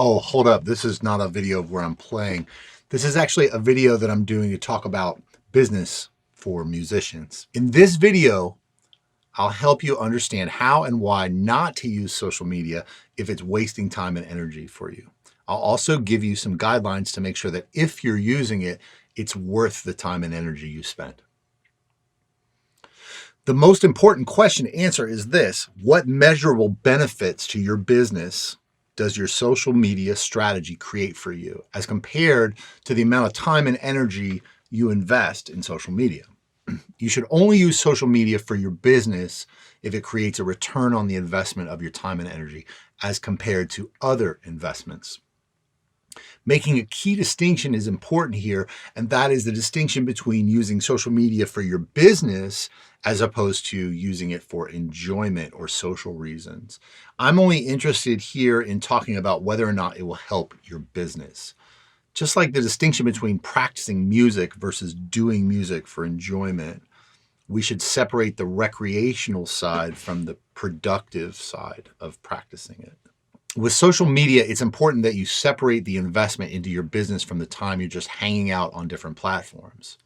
Oh, hold up. This is not a video of where I'm playing. This is actually a video that I'm doing to talk about business for musicians. In this video, I'll help you understand how and why not to use social media if it's wasting time and energy for you. I'll also give you some guidelines to make sure that if you're using it, it's worth the time and energy you spend. The most important question to answer is this: what measurable benefits to your business does your social media strategy create for you as compared to the amount of time and energy you invest in social media? You should only use social media for your business if it creates a return on the investment of your time and energy as compared to other investments. Making a key distinction is important here, and that is the distinction between using social media for your business as opposed to using it for enjoyment or social reasons. I'm only interested here in talking about whether or not it will help your business. Just like the distinction between practicing music versus doing music for enjoyment, we should separate the recreational side from the productive side of practicing it. With social media, it's important that you separate the investment into your business from the time you're just hanging out on different platforms.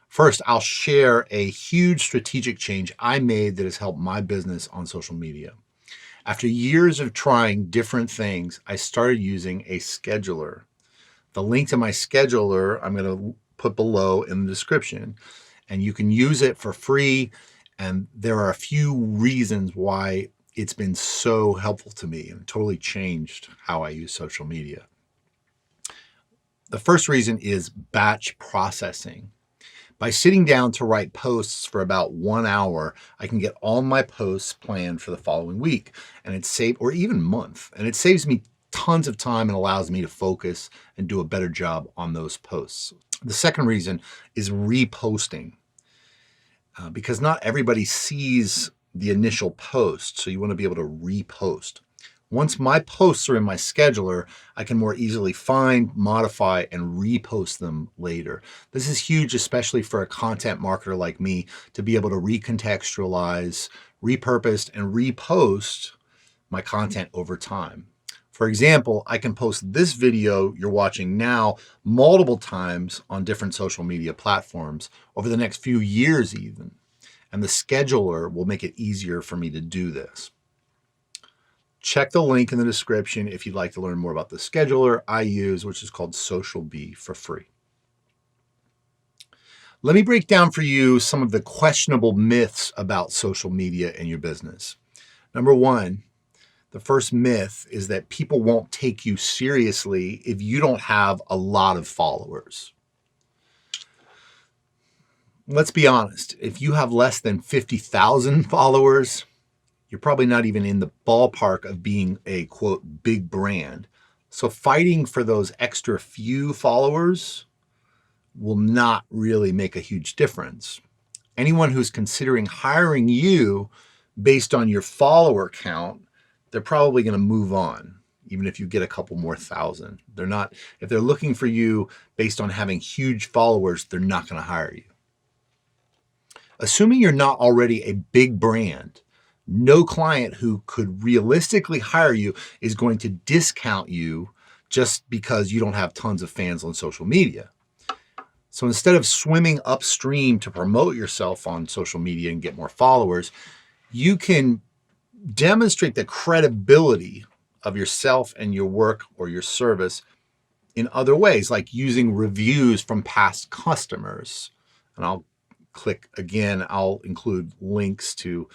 First, I'll share a huge strategic change I made that has helped my business on social media. After years of trying different things, I started using a scheduler. The link to my scheduler I'm going to put below in the description, and you can use it for free. And there are a few reasons why it's been so helpful to me and totally changed how I use social media. The first reason is batch processing. By sitting down to write posts for about 1 hour, I can get all my posts planned for the following week, and or even month, and it saves me tons of time and allows me to focus and do a better job on those posts. The second reason is reposting, because not everybody sees the initial post, so you want to be able to repost. Once my posts are in my scheduler, I can more easily find, modify, and repost them later. This is huge, especially for a content marketer like me, to be able to recontextualize, repurpose, and repost my content over time. For example, I can post this video you're watching now multiple times on different social media platforms over the next few years even, and the scheduler will make it easier for me to do this. Check the link in the description if you'd like to learn more about the scheduler I use, which is called Social Bee, for free. Let me break down for you some of the questionable myths about social media and your business. Number one, the first myth is that people won't take you seriously if you don't have a lot of followers. Let's be honest, if you have less than 50,000 followers, you're probably not even in the ballpark of being a, quote, big brand. So fighting for those extra few followers will not really make a huge difference. Anyone who's considering hiring you based on your follower count, they're probably going to move on, even if you get a couple more thousand. If they're looking for you based on having huge followers, they're not going to hire you. Assuming you're not already a big brand, no client who could realistically hire you is going to discount you just because you don't have tons of fans on social media. So instead of swimming upstream to promote yourself on social media and get more followers, you can demonstrate the credibility of yourself and your work or your service in other ways, like using reviews from past customers. And I'll include links to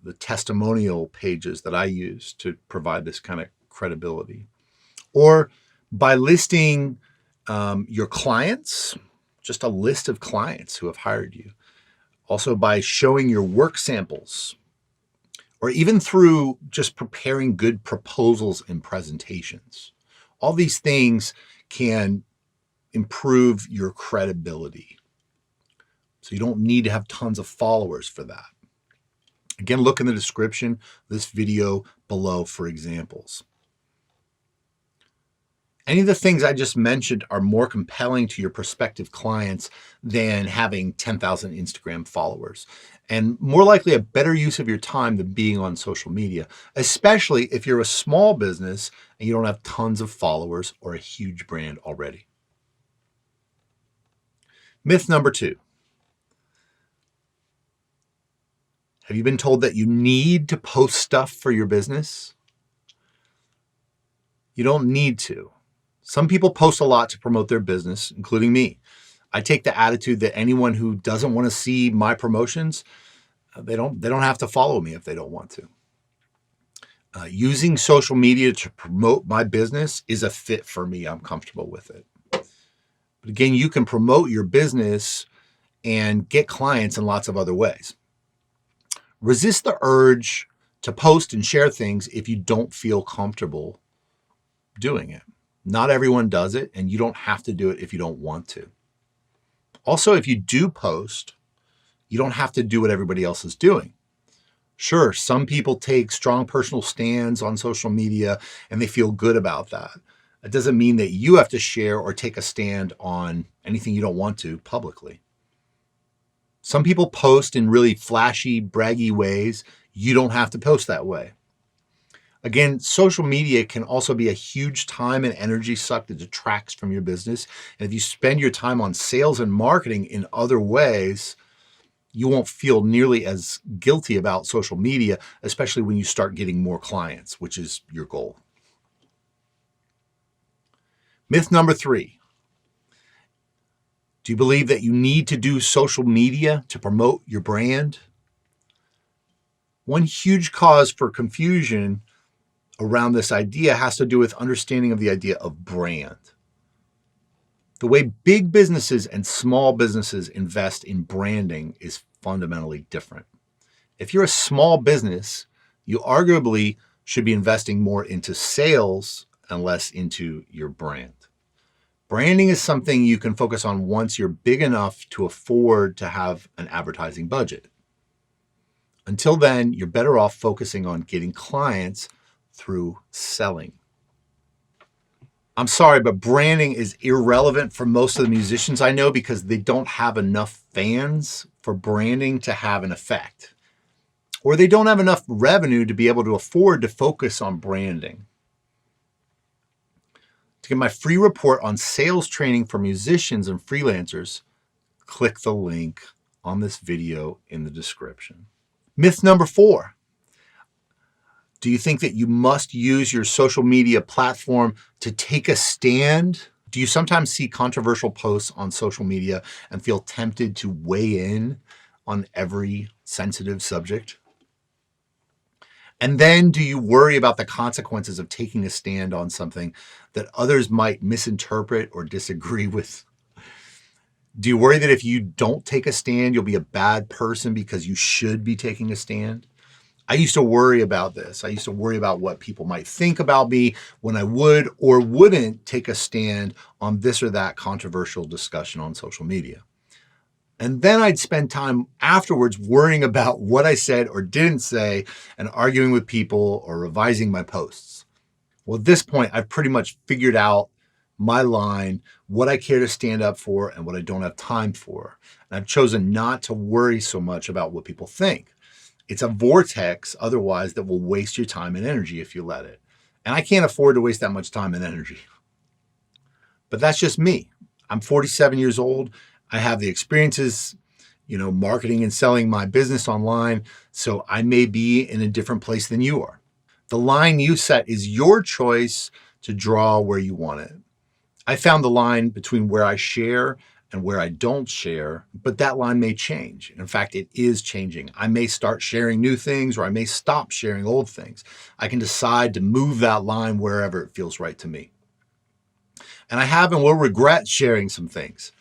the testimonial pages that I use to provide this kind of credibility. Or by listing your clients, just a list of clients who have hired you. Also by showing your work samples, or even through just preparing good proposals and presentations. All these things can improve your credibility. So you don't need to have tons of followers for that. Again, look in the description of this video below for examples. Any of the things I just mentioned are more compelling to your prospective clients than having 10,000 Instagram followers, and more likely a better use of your time than being on social media, especially if you're a small business and you don't have tons of followers or a huge brand already. Myth number 2. Have you been told that you need to post stuff for your business? You don't need to. Some people post a lot to promote their business, including me. I take the attitude that anyone who doesn't want to see my promotions, they don't have to follow me if they don't want to. Using social media to promote my business is a fit for me. I'm comfortable with it. But again, you can promote your business and get clients in lots of other ways. Resist the urge to post and share things if you don't feel comfortable doing it. Not everyone does it, and you don't have to do it if you don't want to. Also, if you do post, you don't have to do what everybody else is doing. Sure, some people take strong personal stands on social media and they feel good about that. It doesn't mean that you have to share or take a stand on anything you don't want to publicly. Some people post in really flashy, braggy ways. You don't have to post that way. Again, social media can also be a huge time and energy suck that detracts from your business. And if you spend your time on sales and marketing in other ways, you won't feel nearly as guilty about social media, especially when you start getting more clients, which is your goal. Myth number 3. Do you believe that you need to do social media to promote your brand? One huge cause for confusion around this idea has to do with understanding of the idea of brand. The way big businesses and small businesses invest in branding is fundamentally different. If you're a small business, you arguably should be investing more into sales and less into your brand. Branding is something you can focus on once you're big enough to afford to have an advertising budget. Until then, you're better off focusing on getting clients through selling. I'm sorry, but branding is irrelevant for most of the musicians I know because they don't have enough fans for branding to have an effect, or they don't have enough revenue to be able to afford to focus on branding. To get my free report on sales training for musicians and freelancers, click the link on this video in the description. Myth number 4. Do you think that you must use your social media platform to take a stand? Do you sometimes see controversial posts on social media and feel tempted to weigh in on every sensitive subject? And then do you worry about the consequences of taking a stand on something that others might misinterpret or disagree with? Do you worry that if you don't take a stand, you'll be a bad person because you should be taking a stand? I used to worry about this. I used to worry about what people might think about me when I would or wouldn't take a stand on this or that controversial discussion on social media. And then I'd spend time afterwards worrying about what I said or didn't say and arguing with people or revising my posts. Well, at this point, I've pretty much figured out my line, what I care to stand up for and what I don't have time for. And I've chosen not to worry so much about what people think. It's a vortex otherwise that will waste your time and energy if you let it. And I can't afford to waste that much time and energy. But that's just me. I'm 47 years old. I have the experiences, marketing and selling my business online. So I may be in a different place than you are. The line you set is your choice to draw where you want it. I found the line between where I share and where I don't share, but that line may change. In fact, it is changing. I may start sharing new things or I may stop sharing old things. I can decide to move that line wherever it feels right to me. And I have and will regret sharing some things,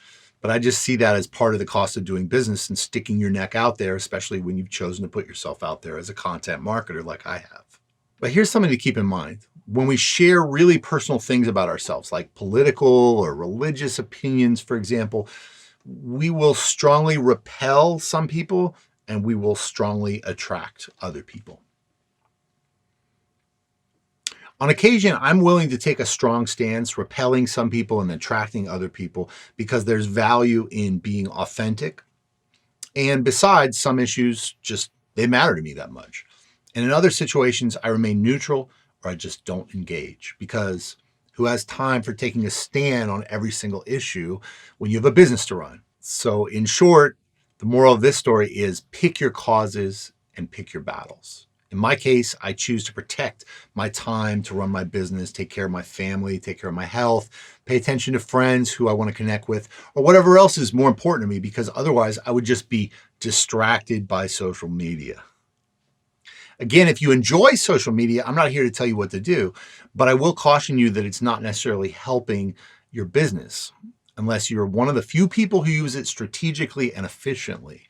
but I just see that as part of the cost of doing business and sticking your neck out there, especially when you've chosen to put yourself out there as a content marketer like I have. But here's something to keep in mind. When we share really personal things about ourselves, like political or religious opinions, for example, we will strongly repel some people and we will strongly attract other people. On occasion, I'm willing to take a strong stance, repelling some people and attracting other people because there's value in being authentic. And besides, some issues just, they matter to me that much. And in other situations, I remain neutral or I just don't engage because who has time for taking a stand on every single issue when you have a business to run? So, in short, the moral of this story is pick your causes and pick your battles. In my case, I choose to protect my time to run my business, take care of my family, take care of my health, pay attention to friends who I want to connect with, or whatever else is more important to me, because otherwise I would just be distracted by social media. Again, if you enjoy social media, I'm not here to tell you what to do, but I will caution you that it's not necessarily helping your business unless you're one of the few people who use it strategically and efficiently.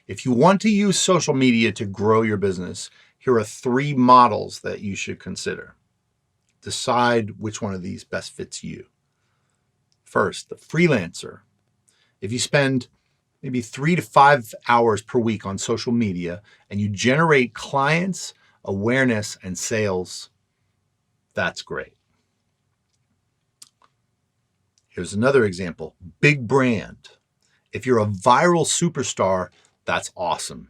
If you want to use social media to grow your business, here are 3 models that you should consider. Decide which one of these best fits you. First, the freelancer. If you spend maybe 3 to 5 hours per week on social media and you generate clients, awareness, and sales, that's great. Here's another example. Big brand. If you're a viral superstar, that's awesome.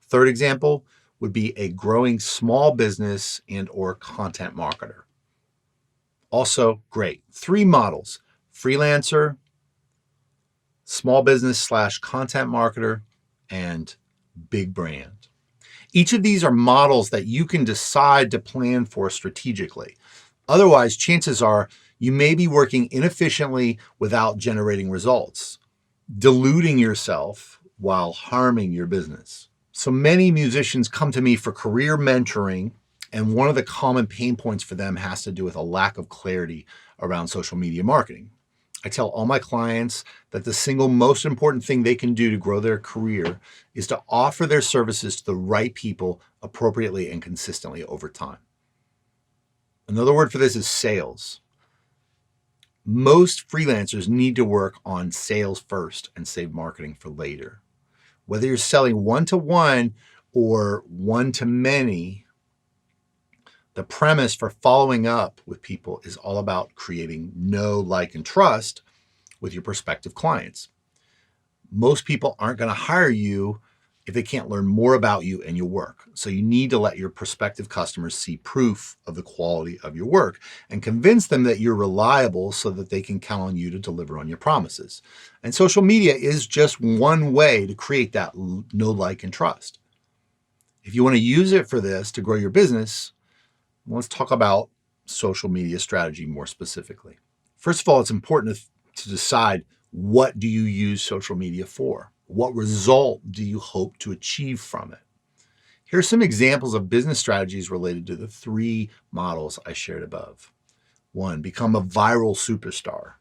Third example would be a growing small business and or content marketer. Also great. 3 models: freelancer, small business / content marketer, and big brand. Each of these are models that you can decide to plan for strategically. Otherwise, chances are you may be working inefficiently without generating results, diluting yourself while harming your business. So many musicians come to me for career mentoring, and one of the common pain points for them has to do with a lack of clarity around social media marketing. I tell all my clients that the single most important thing they can do to grow their career is to offer their services to the right people appropriately and consistently over time. Another word for this is sales. Most freelancers need to work on sales first and save marketing for later. Whether you're selling one-to-one or one-to-many, the premise for following up with people is all about creating know, like, and trust with your prospective clients. Most people aren't going to hire you if they can't learn more about you and your work. So you need to let your prospective customers see proof of the quality of your work and convince them that you're reliable so that they can count on you to deliver on your promises. And social media is just one way to create that know, like, and trust. If you want to use it for this to grow your business, let's talk about social media strategy more specifically. First of all, it's important to decide, what do you use social media for? What result do you hope to achieve from it? Here are some examples of business strategies related to the 3 models I shared above. 1, become a viral superstar.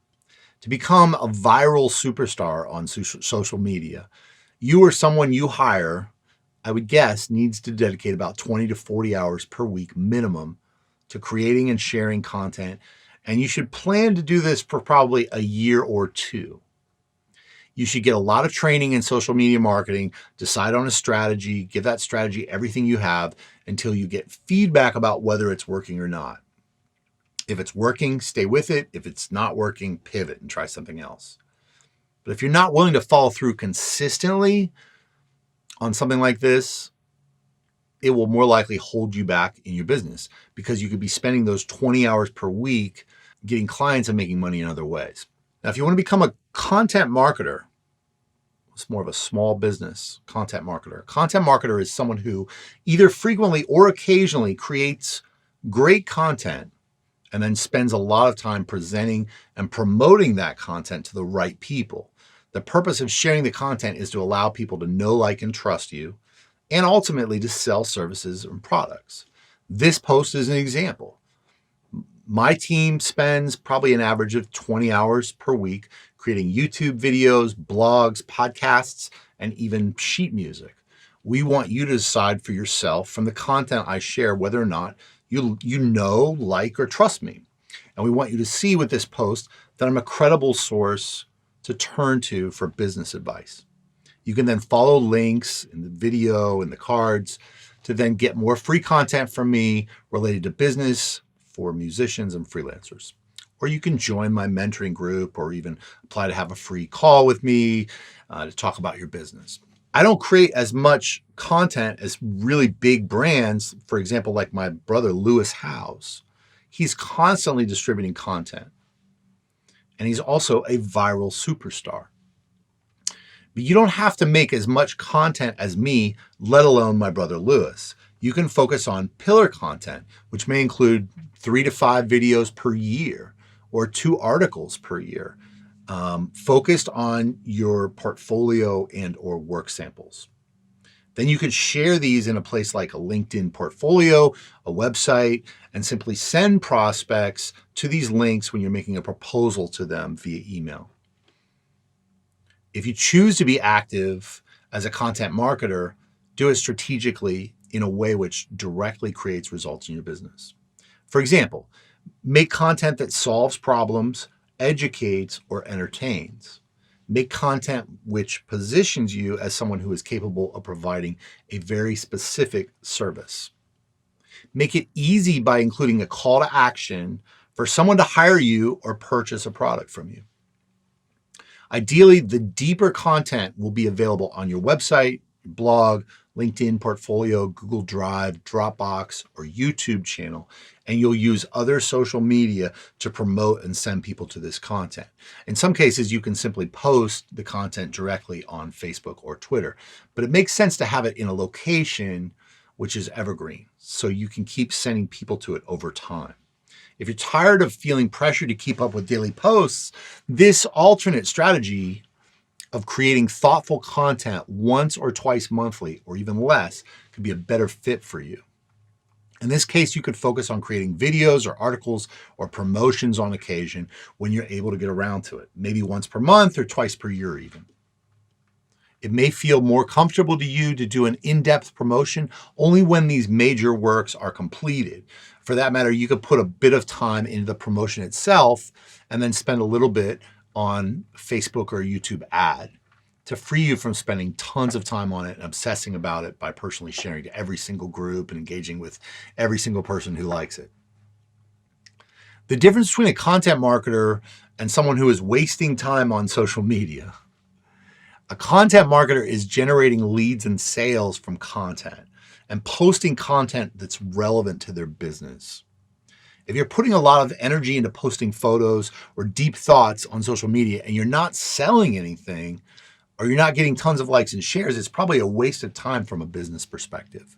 To become a viral superstar on social media, you or someone you hire, I would guess, needs to dedicate about 20 to 40 hours per week minimum to creating and sharing content, and you should plan to do this for probably a year or 2. You should get a lot of training in social media marketing, decide on a strategy, give that strategy everything you have until you get feedback about whether it's working or not. If it's working, stay with it. If it's not working, pivot and try something else. But if you're not willing to follow through consistently on something like this, it will more likely hold you back in your business because you could be spending those 20 hours per week getting clients and making money in other ways. Now, if you want to become a content marketer, it's more of a small business content marketer. Content marketer is someone who either frequently or occasionally creates great content and then spends a lot of time presenting and promoting that content to the right people. The purpose of sharing the content is to allow people to know, like, and trust you, and ultimately to sell services and products. This post is an example. My team spends probably an average of 20 hours per week creating YouTube videos, blogs, podcasts, and even sheet music. We want you to decide for yourself from the content I share whether or not you know, like, or trust me. And we want you to see with this post that I'm a credible source to turn to for business advice. You can then follow links in the video and the cards to then get more free content from me related to business for musicians and freelancers. Or you can join my mentoring group or even apply to have a free call with me to talk about your business. I don't create as much content as really big brands, for example, like my brother Lewis Howes. He's constantly distributing content, and he's also a viral superstar. But you don't have to make as much content as me, let alone my brother Lewis. You can focus on pillar content, which may include 3 to 5 videos per year or 2 articles per year, focused on your portfolio and or work samples. Then you could share these in a place like a LinkedIn portfolio, a website, and simply send prospects to these links when you're making a proposal to them via email. If you choose to be active as a content marketer, do it strategically in a way which directly creates results in your business. For example, make content that solves problems, educates, or entertains. Make content which positions you as someone who is capable of providing a very specific service. Make it easy by including a call to action for someone to hire you or purchase a product from you. Ideally, the deeper content will be available on your website, your blog, LinkedIn portfolio, Google Drive, Dropbox, or YouTube channel, and you'll use other social media to promote and send people to this content. In some cases, you can simply post the content directly on Facebook or Twitter, but it makes sense to have it in a location which is evergreen, so you can keep sending people to it over time. If you're tired of feeling pressure to keep up with daily posts, this alternate strategy of creating thoughtful content once or twice monthly, or even less, could be a better fit for you. In this case, you could focus on creating videos or articles or promotions on occasion when you're able to get around to it, maybe once per month or twice per year even. It may feel more comfortable to you to do an in-depth promotion only when these major works are completed. For that matter, you could put a bit of time into the promotion itself and then spend a little bit on Facebook or YouTube ad to free you from spending tons of time on it and obsessing about it by personally sharing to every single group and engaging with every single person who likes it. The difference between a content marketer and someone who is wasting time on social media. A content marketer is generating leads and sales from content and posting content that's relevant to their business. If you're putting a lot of energy into posting photos or deep thoughts on social media and you're not selling anything, or you're not getting tons of likes and shares, it's probably a waste of time from a business perspective.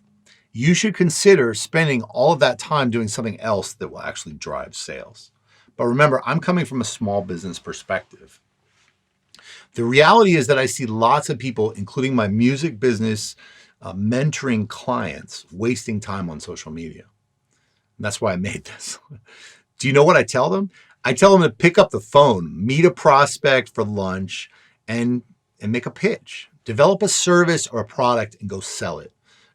You should consider spending all of that time doing something else that will actually drive sales. But remember, I'm coming from a small business perspective. The reality is that I see lots of people, including my music business, mentoring clients, wasting time on social media. And that's why I made this. Do you know what I tell them? I tell them to pick up the phone, meet a prospect for lunch, and make a pitch. Develop a service or a product and go sell it.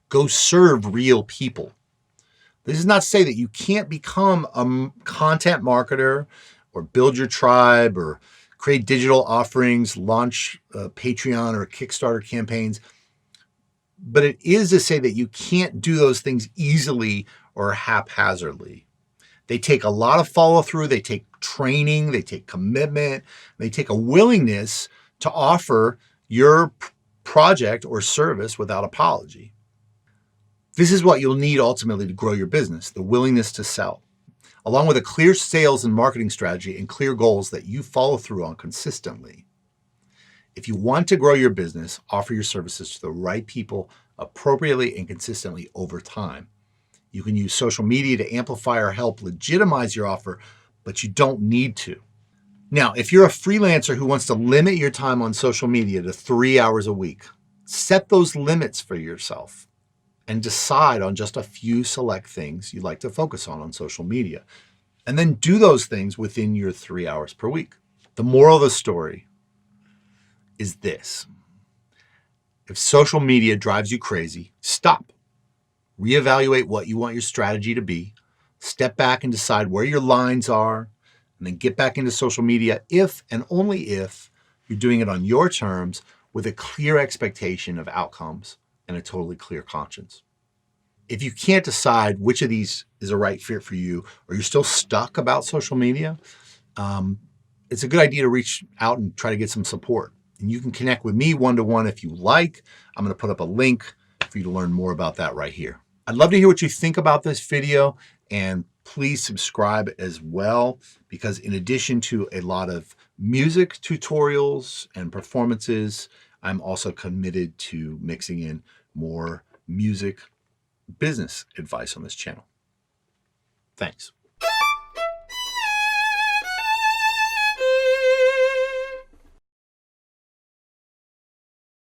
Go serve real people. This is not to say that you can't become a content marketer or build your tribe or create digital offerings, launch Patreon or Kickstarter campaigns. But it is to say that you can't do those things easily or haphazardly. They take a lot of follow through. They take training. They take commitment. They take a willingness to offer your project or service without apology. This is what you'll need ultimately to grow your business, the willingness to sell, along with a clear sales and marketing strategy and clear goals that you follow through on consistently. If you want to grow your business, offer your services to the right people appropriately and consistently over time. You can use social media to amplify or help legitimize your offer, but you don't need to. Now, if you're a freelancer who wants to limit your time on social media to 3 hours a week, set those limits for yourself and decide on just a few select things you'd like to focus on social media. And then do those things within your 3 hours per week. The moral of the story is this. If social media drives you crazy, stop. Reevaluate what you want your strategy to be. Step back and decide where your lines are, and then get back into social media if and only if you're doing it on your terms with a clear expectation of outcomes and a totally clear conscience. If you can't decide which of these is a right fit for you, or you're still stuck about social media, it's a good idea to reach out and try to get some support. And you can connect with me one-to-one if you like. I'm going to put up a link for you to learn more about that right here. I'd love to hear what you think about this video, and please subscribe as well, because in addition to a lot of music tutorials and performances, I'm also committed to mixing in more music business advice on this channel. Thanks.